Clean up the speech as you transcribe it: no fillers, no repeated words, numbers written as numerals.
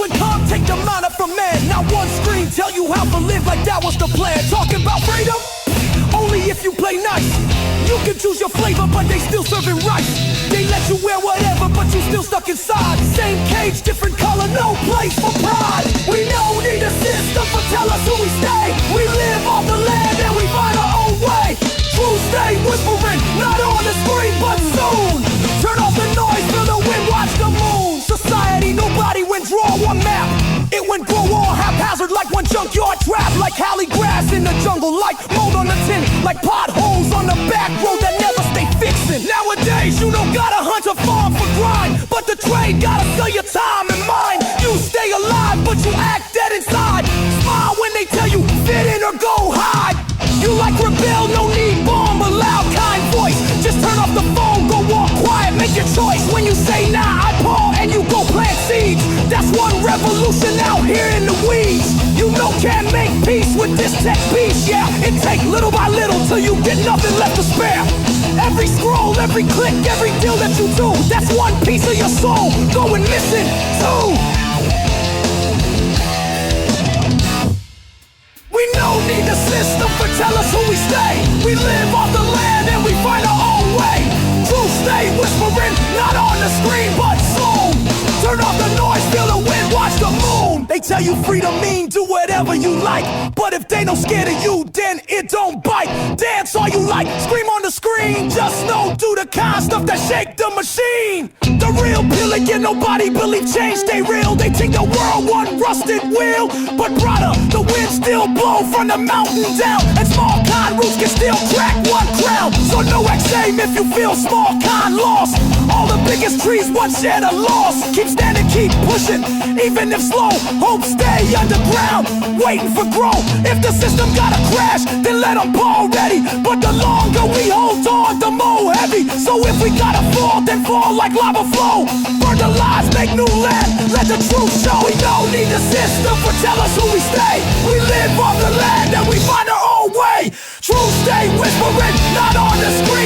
when calm take the mana from man. Not one screen tell you how to live like that was the plan. Talking about freedom? Only if you play nice. You can choose your flavor, but they still serving rice. They let you wear whatever, but you still stuck inside. Same cage, different color, no place for pride. We don't need a system for tell us who we stay. We live off the land and we find our own way. True stay whispering, not on the screen, but soon. Turn off the noise, feel the wind, watch the moon. Society, nobody went draw one map. It went grow all haphazard like one junkyard trap. Like haole grass in the jungle, like mold on the tin. Like potholes on the back road that never stay fixing. Nowadays, you don't gotta hunt a farm for grind, but the trade gotta sell your time and mind. You stay alive, but you act dead inside. Smile when they tell you fit in or go hide. You like rebel, no need bomb, a loud kind voice. Just turn off the phone, go walk quiet, make your choice. When you say nah, I paw and you go plant seeds. That's one revolution out here in the weeds. You know can't make peace with this tech piece, yeah. It take little by little till you get nothing left to spare. Every scroll, every click, every deal that you do, that's one piece of your soul going missing too. We don't need the system for tell us who we stay. We live off the land and we find our own way. True stay whispering, not on the screen but soon. Turn off the noise, feel the wind, watch the moon. They tell you freedom mean do whatever you like, but if they no scared of you, then it don't bite. Dance all you like, scream on the screen. Just know do the kind stuff that shake the machine. The real pill again, nobody believe change stay real. They think the world one rusted wheel, but brother, the wind still blow from the mountain down, and small kind roots can still crack one crown. So no X-aim if you feel small kind lost. All the biggest trees once shared a loss. Keep standing, keep pushing, even if slow. Hope stay underground, waiting for growth. If the system gotta crash, then let them fall ready. But the longer we hold on, the more heavy. So if we gotta fall, then fall like lava flow. Burn the lies, make new land, let the truth show. We don't need the system for tell us who we stay. We live on the land and we find our own way. True stay whispering, not on the screen.